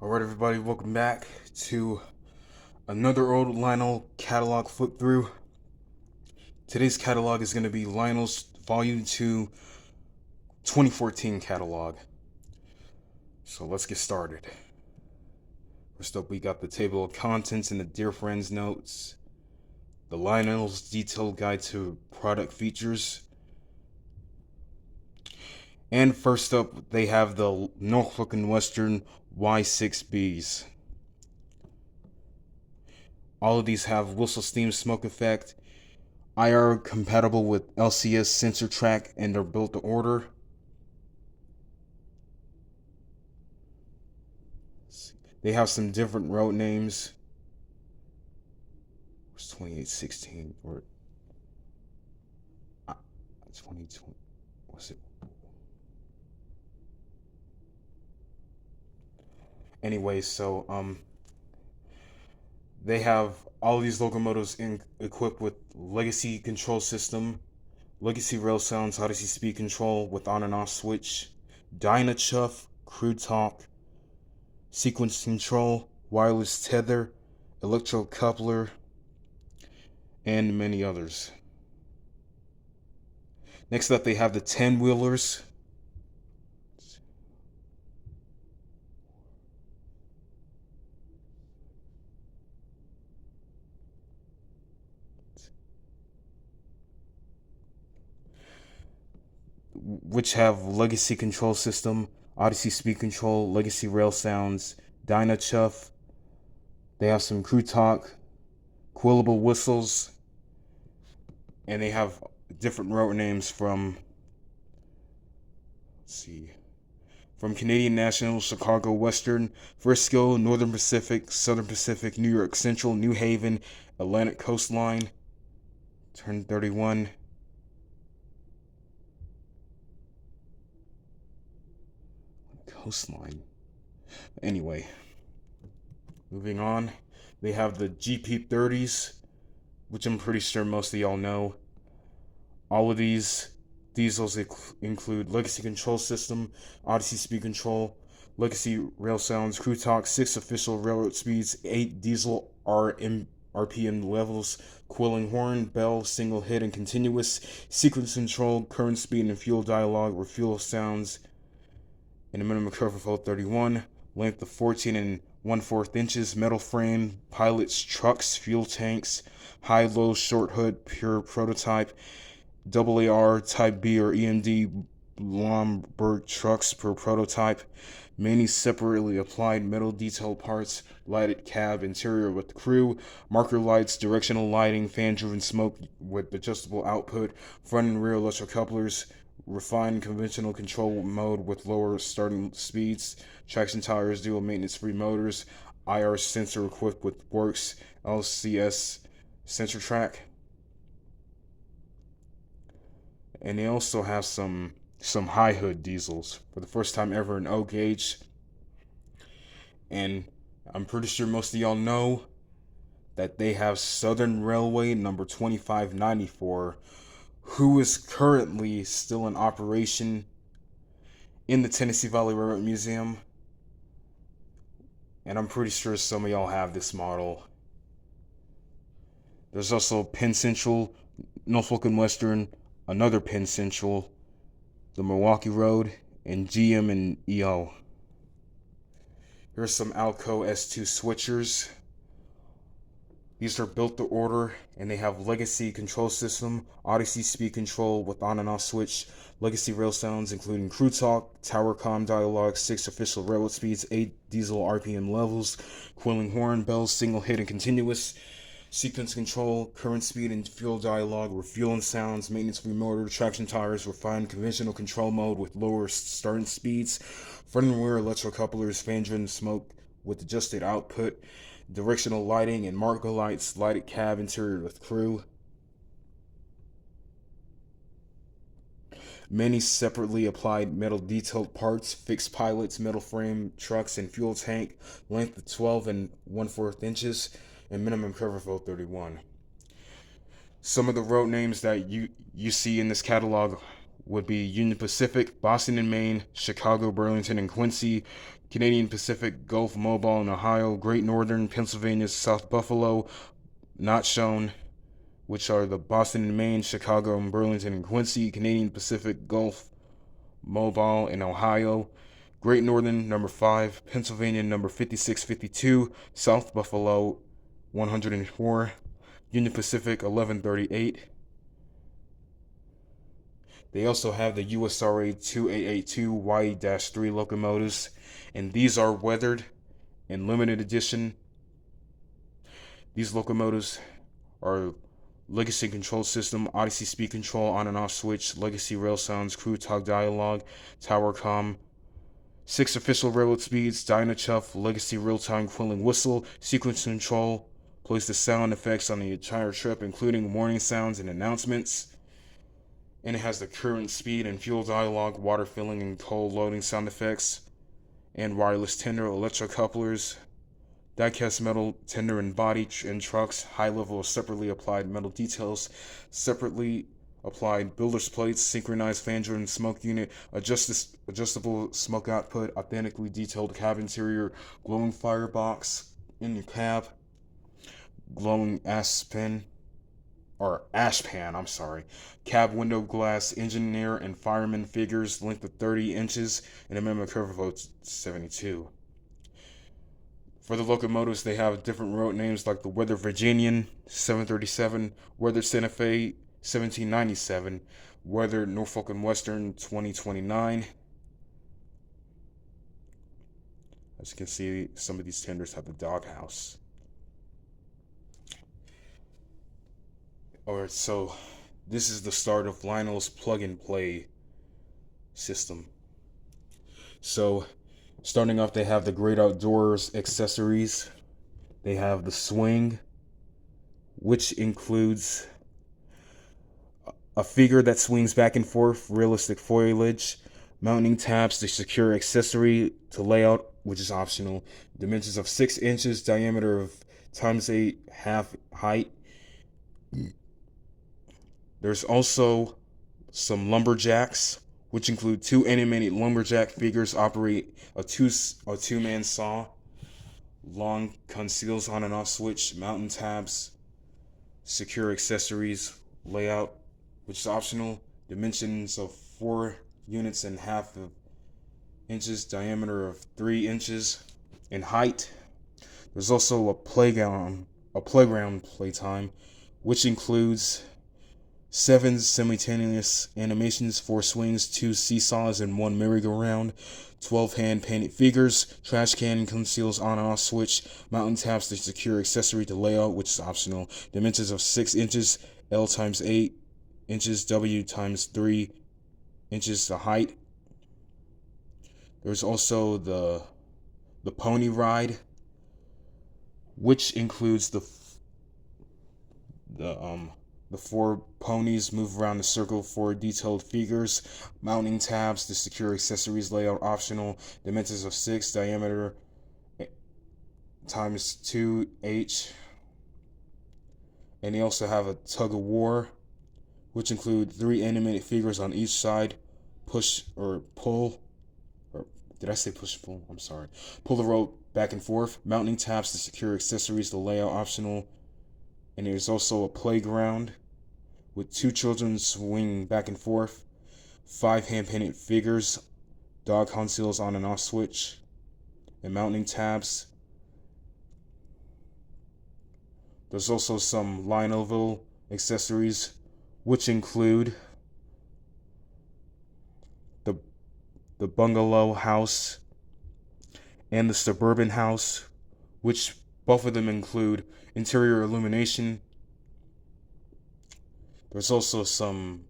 Alright, everybody, welcome back to another old Lionel catalog flip through. Today's catalog is going to be Lionel's Volume 2 2014 catalog. So let's get started. First up, we got the table of contents and the Dear Friends notes, the Lionel's detailed guide to product features, and first up, they have the Norfolk and Western Y6Bs. All of these have whistle steam smoke effect, IR compatible with LCS sensor track, and they're built to order. They have some different road names. It's 2816 or 2020. What's it? Anyway, so they have all of these locomotives equipped with legacy control system, legacy rail sounds, Odyssey speed control with on and off switch, Dynachuff, crew talk, sequence control, wireless tether, electrocoupler, and many others. Next up, they have the 10-wheelers. Which have legacy control system, Odyssey speed control, legacy rail sounds, Dynachuff. They have some crew talk, quillable whistles, and they have different road names from, from Canadian National, Chicago Western, Frisco, Northern Pacific, Southern Pacific, New York Central, New Haven, Atlantic Coastline, turn 31. Coastline. Anyway, moving on. They have the GP30s, which I'm pretty sure most of y'all know. All of these diesels include legacy control system, Odyssey speed control, legacy rail sounds, crew talk, 6 official railroad speeds, 8 diesel RPM levels, quilling horn, bell, single hit and continuous, sequence control, current speed and fuel dialogue, refuel sounds, and a minimum curve of 031, length of 14 and 1/4 inches, metal frame, pilots, trucks, fuel tanks, high, low, short hood, pure prototype, AAR, Type B or EMD Blomberg trucks per prototype, many separately applied metal detail parts, lighted cab interior with crew, marker lights, directional lighting, fan-driven smoke with adjustable output, front and rear electrocouplers, refined conventional control mode with lower starting speeds, traction tires, dual maintenance-free motors, IR sensor equipped with Works LCS sensor track. And they also have some high hood diesels for the first time ever in O gauge. And I'm pretty sure most of y'all know that they have Southern Railway number 2594, who is currently still in operation in the Tennessee Valley Railroad Museum. And I'm pretty sure some of y'all have this model. There's also Penn Central, Norfolk and Western, another Penn Central, the Milwaukee Road, and GM and yall. Here's some Alco S2 switchers. These are built to order, and they have legacy control system, Odyssey speed control with on and off switch, legacy rail sounds including crew talk, tower comm dialogue, 6 official railroad speeds, 8 diesel RPM levels, quilling horn, bells, single hit and continuous, sequence control, current speed and fuel dialogue, refueling sounds, maintenance-free motor, traction tires, refined conventional control mode with lower starting speeds, front and rear electrocouplers, fan-driven smoke with adjusted output, directional lighting and marker lights, lighted cab interior with crew. Many separately applied metal detailed parts, fixed pilots, metal frame, trucks, and fuel tank, length of 12 and 1/4 inches, and minimum curve of 031. Some of the road names that you see in this catalog would be Union Pacific, Boston and Maine, Chicago, Burlington, and Quincy, Canadian Pacific, Gulf Mobile in Ohio, Great Northern, Pennsylvania, South Buffalo, not shown, which are the Boston and Maine, Chicago, and Burlington, and Quincy, Canadian Pacific, Gulf Mobile in Ohio, Great Northern, number 5, Pennsylvania, number 5652, South Buffalo, 104, Union Pacific, 1138. They also have the USRA 2882Y-3 locomotives, and these are weathered in limited edition. These locomotives are Legacy Control System, Odyssey Speed Control, on and off switch, Legacy Rail Sounds, Crew Talk Dialogue, Tower Com, 6 official railroad speeds, Dynachuff, Legacy Real-Time Quilling Whistle, Sequence Control, plays the sound effects on the entire trip, including warning sounds and announcements. And it has the current speed and fuel dialogue, water filling and coal loading sound effects, and wireless tender, electrocouplers, die-cast metal tender and body and trucks, high level of separately applied metal details, separately applied builder's plates, synchronized flanger and smoke unit, adjustable smoke output, authentically detailed cab interior, glowing firebox in your cab, glowing ashpan, cab window glass, engineer and fireman figures, length of 30 inches, and a minimum curve of 72. For the locomotives, they have different road names like the Weather Virginian, 737, Weather Santa Fe, 1797, Weather Norfolk and Western, 2029. As you can see, some of these tenders have the doghouse. Alright, so this is the start of Lionel's plug-and-play system. So, starting off, they have the Great Outdoors accessories. They have the swing, which includes a figure that swings back and forth, realistic foliage, mounting tabs to secure accessory to layout, which is optional, dimensions of 6 inches, diameter of ×8 half height. There's also some lumberjacks, which include 2 animated lumberjack figures operate a two-man saw, long conceals on and off switch, mountain tabs, secure accessories, layout, which is optional, dimensions of 4 units and half of inches, diameter of 3 inches in height. There's also a playground playtime, which includes 7 simultaneous animations, 4 swings, 2 seesaws, and 1 merry-go-round, 12 hand-painted figures, trash can conceals on and off switch, mountain tabs to secure accessory to layout, which is optional, dimensions of 6 inches, L × 8 inches, W × 3 inches to height. There's also the pony ride, which includes the 4 ponies move around the circle, 4 detailed figures, mounting tabs to secure accessories, layout optional, dimensions of 6, diameter ×2 H. And they also have a tug of war, which include 3 animated figures on each side, push or pull, or did I say push and pull? I'm sorry. Pull the rope back and forth, mounting tabs to secure accessories, the layout optional. And there's also a playground with 2 children swinging back and forth, 5 hand-painted figures, dog conceals on and off switch, and mounting tabs. There's also some Lionelville accessories, which include the bungalow house and the suburban house, which both of them include interior illumination. There's also some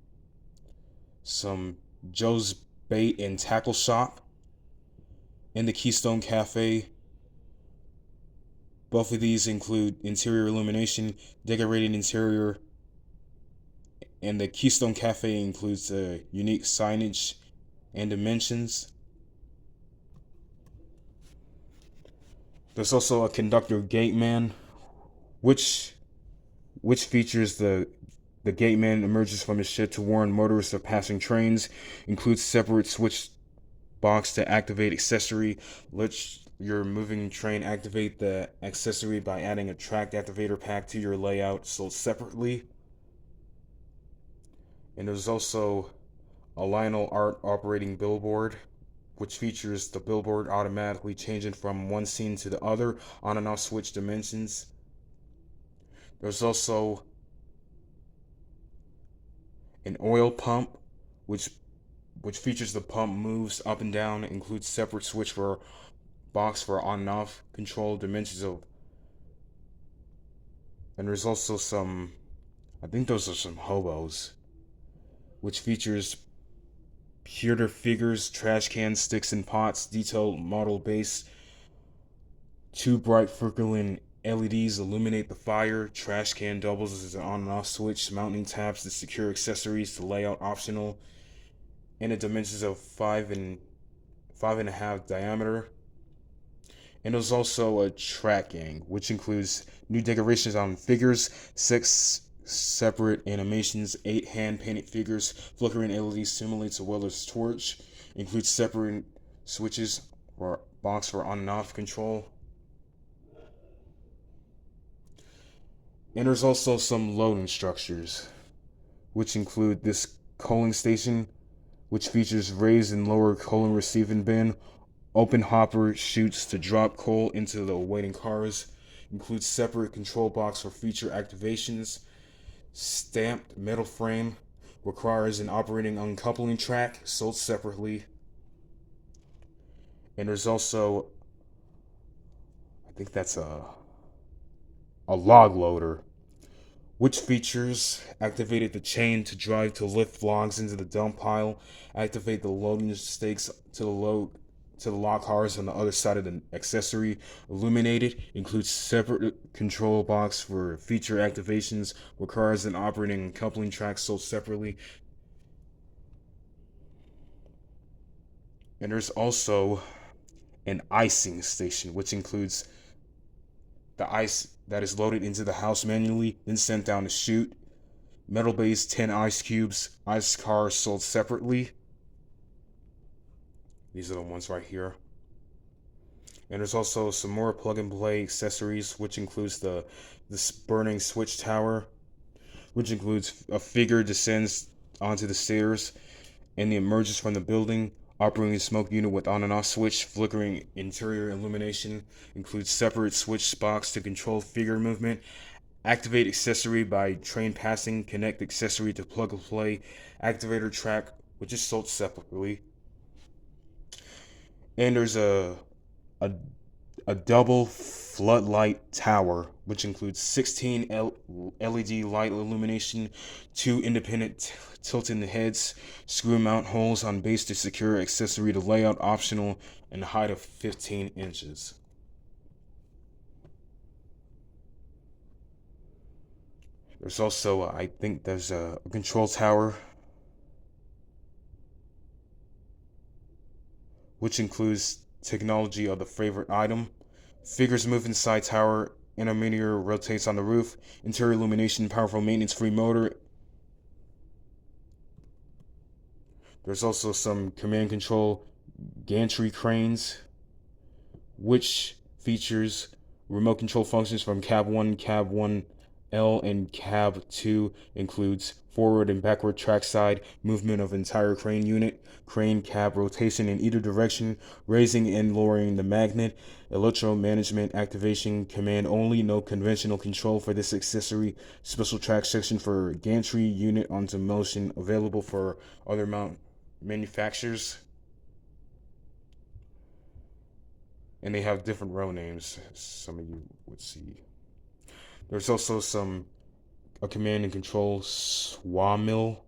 Joe's Bait and Tackle Shop and the Keystone Cafe. Both of these include interior illumination, decorated interior, and the Keystone Cafe includes unique signage and dimensions. There's also a conductor gate man, which features the The gateman emerges from his shed to warn motorists of passing trains. Includes separate switch box to activate accessory. Let your moving train activate the accessory by adding a track activator pack to your layout sold separately. And there's also a Lionel art operating billboard, which features the billboard automatically changing from one scene to the other on and off switch dimensions. There's also an oil pump, which features the pump moves up and down, includes separate switch for box for on and off control dimensions of. And there's also some, I think those are some hobos, which features pewter figures, trash cans, sticks, and pots, detailed model base. Two bright flickering LEDs illuminate the fire. Trash can doubles as an on and off switch. Mounting tabs to secure accessories. The layout optional. And the dimensions of 5.5 diameter. And there's also a track gang, which includes new decorations on figures, 6 separate animations, 8 hand painted figures. Flickering LEDs simulates a welder's torch. Includes separate switches or box for on and off control. And there's also some loading structures, which include this coaling station, which features raised and lower coal and receiving bin, open hopper chutes to drop coal into the awaiting cars, includes separate control box for feature activations, stamped metal frame, requires an operating uncoupling track, sold separately. And there's also, I think that's a log loader, which features activated the chain to drive to lift logs into the dump pile, activate the loading stakes to the log cars on the other side of the accessory, illuminated, includes separate control box for feature activations, requires an operating coupling track sold separately. And there's also an icing station, which includes the ice that is loaded into the house manually, then sent down the chute. Metal base, 10 ice cubes, ice cars sold separately. These are the ones right here. And there's also some more plug and play accessories, which includes this burning switch tower, which includes a figure descends onto the stairs and it emerges from the building. Operating smoke unit with on and off switch, flickering interior illumination, includes separate switch box to control figure movement. Activate accessory by train passing, connect accessory to plug and play. Activator track, which is sold separately. And there's a double floodlight tower, which includes 16 LED light illumination, 2 independent tilting heads, screw mount holes on base to secure accessory to layout optional, and a height of 15 inches. There's also, I think there's a control tower, which includes technology of the favorite item. Figures move inside tower, intermeter rotates on the roof, interior illumination, powerful maintenance-free motor. There's also some command control gantry cranes, which features remote control functions from cab 1, cab 1L, and cab 2, includes forward and backward trackside movement of entire crane unit, crane cab rotation in either direction, raising and lowering the magnet, electro management activation command only, no conventional control for this accessory, special track section for gantry unit onto motion, available for other manufacturers. And they have different row names, some of you would see. There's also a command and control sawmill,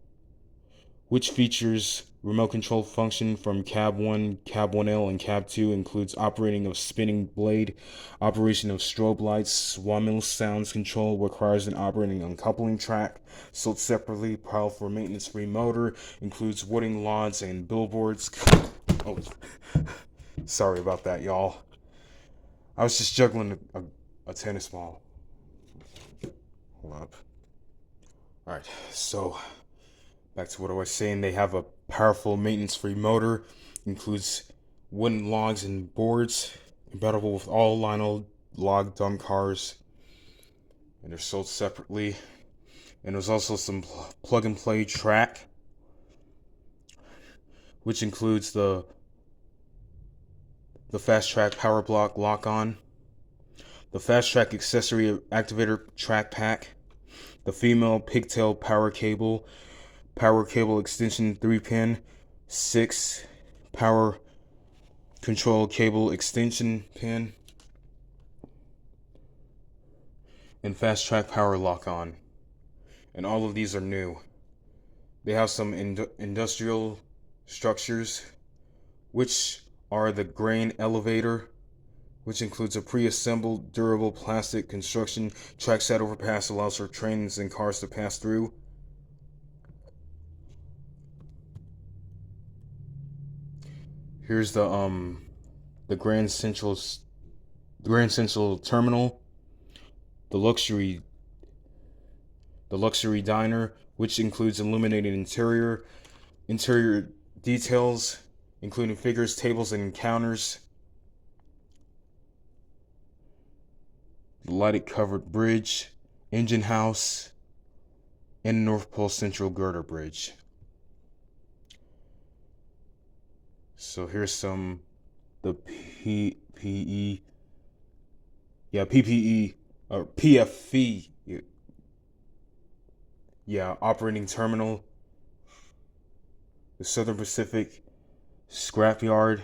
which features remote control function from cab 1, cab 1L, and cab 2, includes operating of spinning blade, operation of strobe lights. Sawmill sounds control requires an operating uncoupling track, sold separately. Powerful maintenance-free motor, includes wooding logs and billboards. Oh, sorry about that, y'all. I was just juggling a tennis ball. Hold up. Alright, so back to what I was saying. They have a powerful maintenance-free motor, includes wooden logs and boards, compatible with all Lionel log dump cars, and they're sold separately. And there's also some plug-and-play track, which includes the fast track power block lock-on, the fast track accessory activator track pack, the female pigtail power cable extension 3-pin, 6 power control cable extension pin, and fast track power lock on. And all of these are new. They have some industrial structures, which are the grain elevator, which includes a pre-assembled durable plastic construction. Trackside overpass allows for trains and cars to pass through. Here's the Grand Central Terminal, the luxury diner, which includes illuminated interior details, including figures, tables, and counters. The lighted covered bridge, engine house, and North Pole Central girder bridge. So here's some the PPE or PFV operating terminal, the Southern Pacific scrapyard,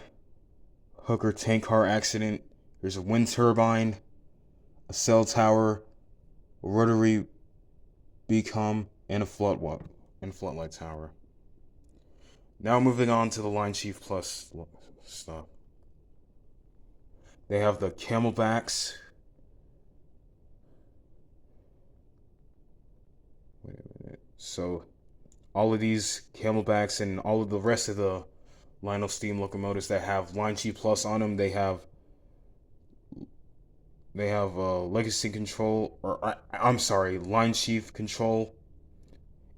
Hooker tank car accident. There's a wind turbine, a cell tower, a rotary beacon, and a floodlight tower. Now moving on to the Line Chief Plus stuff. They have the Camelbacks. Wait a minute. So all of these Camelbacks and all of the rest of the Lionel steam locomotives that have Line Chief Plus on them, they have legacy control, or I'm sorry, Line Chief control.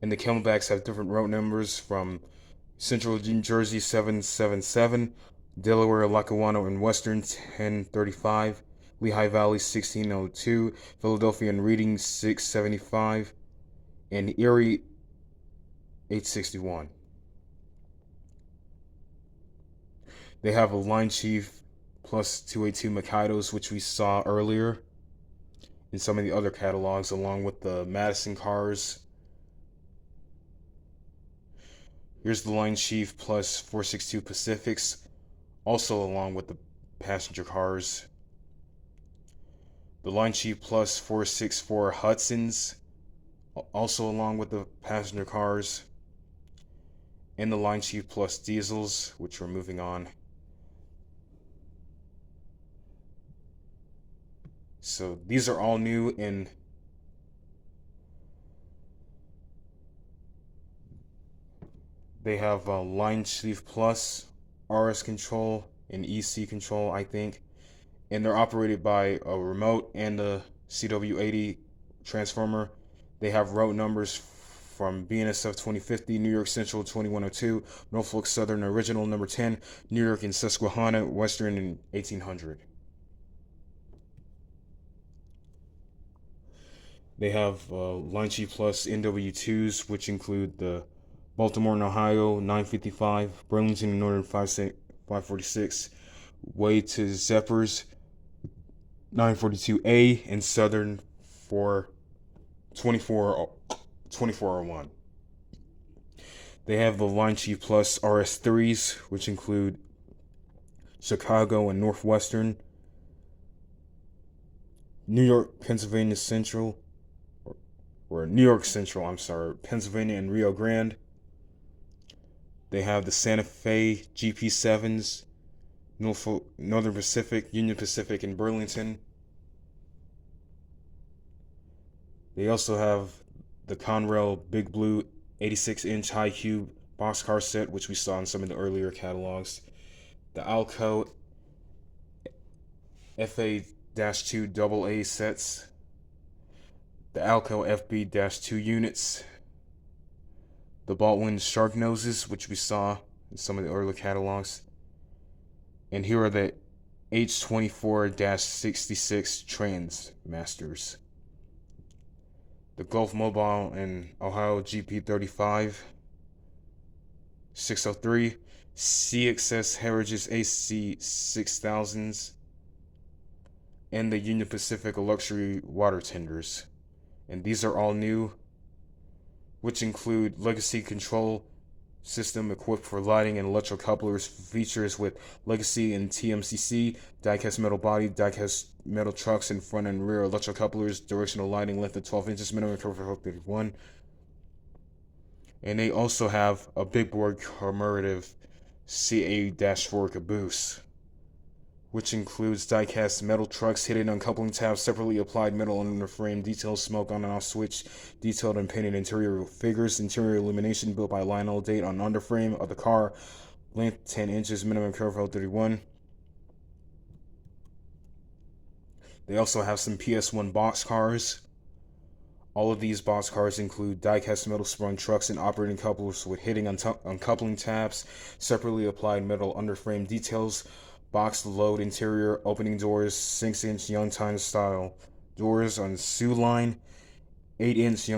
And the Camelbacks have different route numbers from Central New Jersey 777, Delaware, Lackawanna, and Western 1035, Lehigh Valley 1602, Philadelphia and Reading 675, and Erie 861. They have a Line Chief Plus 282 Mikados, which we saw earlier in some of the other catalogs, along with the Madison cars. Here's the Line Chief Plus 462 Pacifics, also along with the passenger cars. The Line Chief Plus 464 Hudsons, also along with the passenger cars. And the Line Chief Plus Diesels, which we're moving on. So these are all new, and they have Line Chief Plus, RS control, and EC control, I think. And they're operated by a remote and a CW80 transformer. They have route numbers from BNSF 2050, New York Central 2102, Norfolk Southern Original number 10, New York and Susquehanna Western in 1800. They have Line Chief Plus NW2s, which include the Baltimore and Ohio 955, Burlington and Northern 546, Way to Zeppers 942A, and Southern for 2401. They have the Line Chief Plus RS3s, which include Chicago and Northwestern, New York, Pennsylvania Central, or New York Central, I'm sorry, Pennsylvania and Rio Grande. They have the Santa Fe GP7s, Northern Pacific, Union Pacific, and Burlington. They also have the Conrail Big Blue 86-inch high cube boxcar set, which we saw in some of the earlier catalogs. The Alco FA-2 AA sets. The Alco FB-2 units, the Baldwin Shark Noses, which we saw in some of the early catalogs. And here are the H24-66 Trans Masters. The Gulf Mobile and Ohio GP35 603, CXS Heritage AC 6000s, and the Union Pacific Luxury Water Tenders. And these are all new, which include legacy control system equipped for lighting and electrical couplers, features with legacy and TMCC, die-cast metal body, die-cast metal trucks in front and rear, electrical couplers, directional lighting, length of 12 inches, minimum curve 31. And they also have a big board commemorative CA-4 caboose, which includes die-cast metal trucks, hidden uncoupling tabs, separately applied metal under frame, detailed smoke on and off switch, detailed and painted interior figures, interior illumination built by Lionel, date on underframe of the car, length 10 inches, minimum curve 31. They also have some PS1 box cars. All of these box cars include die-cast metal sprung trucks and operating couplers with hidden uncoupling tabs, separately applied metal underframe details, box load interior, opening doors, 6-inch Youngstown style doors on Sioux Line, 8-inch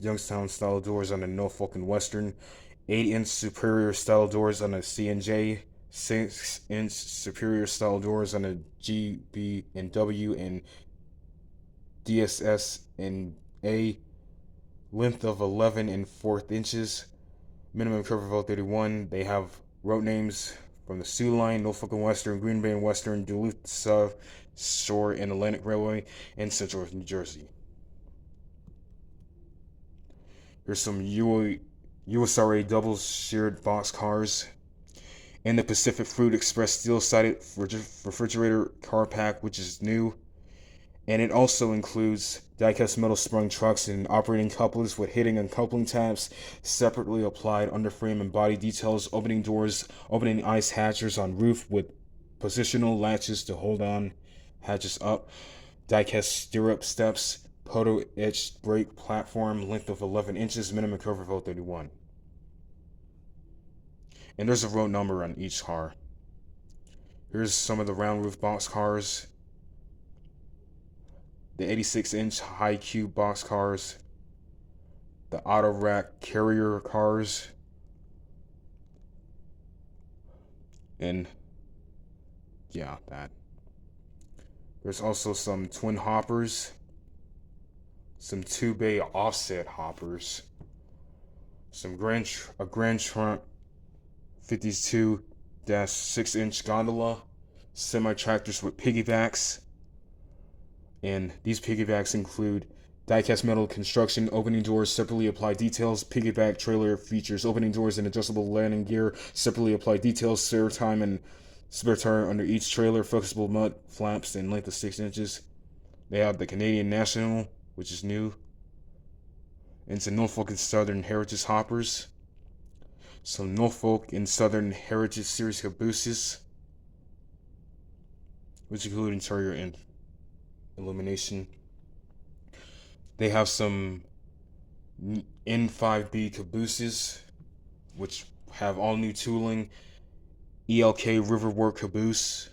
Youngstown style doors on the Norfolk and Western, 8-inch Superior style doors on the C&J, 6-inch Superior style doors on the GB and W and DSS and A, length of 11 and 1/4 inches, minimum curve of 31. They have road names from the Sioux Line, Norfolk and Western, Green Bay and Western, Duluth South Shore and Atlantic Railway, and Central New Jersey. Here's some USRA double sheared box cars, and the Pacific Fruit Express steel-sided refrigerator car pack, which is new. And it also includes die-cast metal sprung trucks and operating couplers with hidden uncoupling tabs, separately applied underframe and body details, opening doors, opening ice hatchers on roof with positional latches to hold on hatches up, die-cast stirrup steps, photo-etched brake platform, length of 11 inches, minimum curve of 31. And there's a road number on each car. Here's some of the round roof box cars. The 86-inch high cube box cars, the auto rack carrier cars, and yeah, that. There's also some twin hoppers, some 2-bay offset hoppers, some a Grand Trunk 52-6-inch gondola, semi-tractors with piggybacks. And these piggybacks include die-cast metal construction, opening doors, separately applied details, piggyback trailer features, opening doors and adjustable landing gear, separately applied details, spare tire under each trailer, flexible mud flaps, and length of 6 inches. They have the Canadian National, which is new, and some Norfolk and Southern Heritage hoppers, some Norfolk and Southern Heritage Series cabooses, which include interior and illumination. They have some N5B cabooses, which have all new tooling, ELK Riverwork caboose,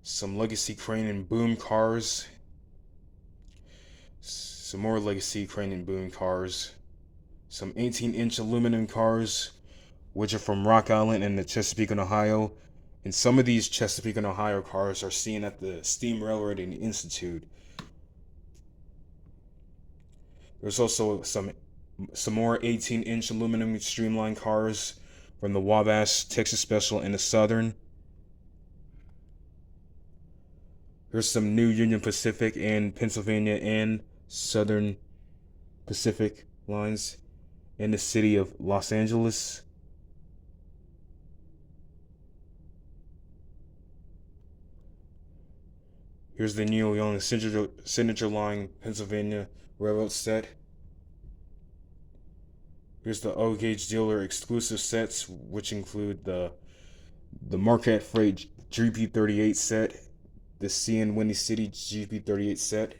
some legacy crane and boom cars, some more legacy crane and boom cars, some 18-inch aluminum cars, which are from Rock Island and the Chesapeake and Ohio. And some of these Chesapeake and Ohio cars are seen at the Steam Railroading Institute. There's also some more 18-inch aluminum streamlined cars from the Wabash, Texas Special, and the Southern. There's some new Union Pacific and Pennsylvania and Southern Pacific lines in the city of Los Angeles. Here's the Neil Young Signature Line Pennsylvania Railroad set. Here's the O-Gauge Dealer exclusive sets, which include the Marquette Freight GP38 set, the CN Windy City GP38 set,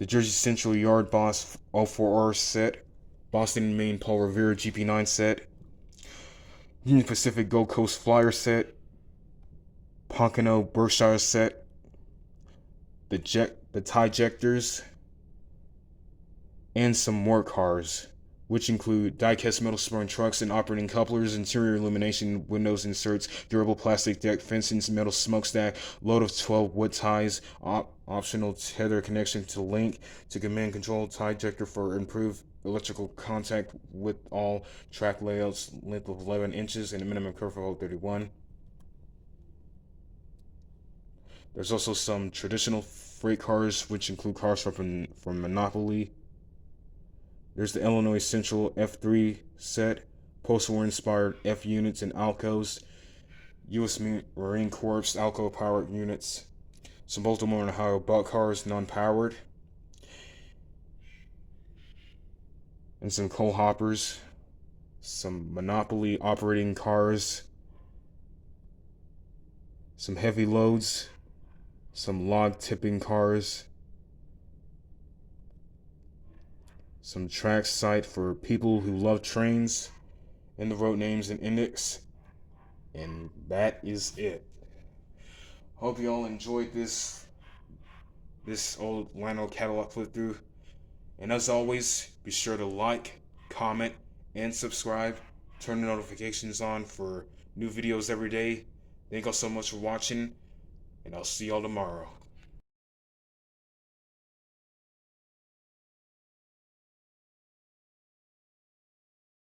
the Jersey Central Yard Boss 04R set, Boston and Maine Paul Revere GP9 set, Union Pacific Gold Coast Flyer set, Pocono Berkshire set, the tie ejectors, and some more cars, which include die-cast metal spring trucks and operating couplers, interior illumination, windows inserts, durable plastic deck fencings, metal smokestack, load of 12 wood ties, optional tether connection to link to command control, tie ejector for improved electrical contact with all track layouts, length of 11 inches and a minimum curve of 31. There's also some traditional freight cars, which include cars from Monopoly. There's the Illinois Central F3 set, post-war inspired F units and Alcos, U.S. Marine Corps Alco powered units, some Baltimore and Ohio belt cars non-powered, and some coal hoppers, some Monopoly operating cars, some heavy loads, some log tipping cars, some track site for people who love trains, and the road names and index. And that is it. Hope you all enjoyed this old Lionel catalog flip through. And as always, be sure to like, comment, and subscribe. Turn the notifications on for new videos every day. Thank you all so much for watching, and I'll see y'all tomorrow.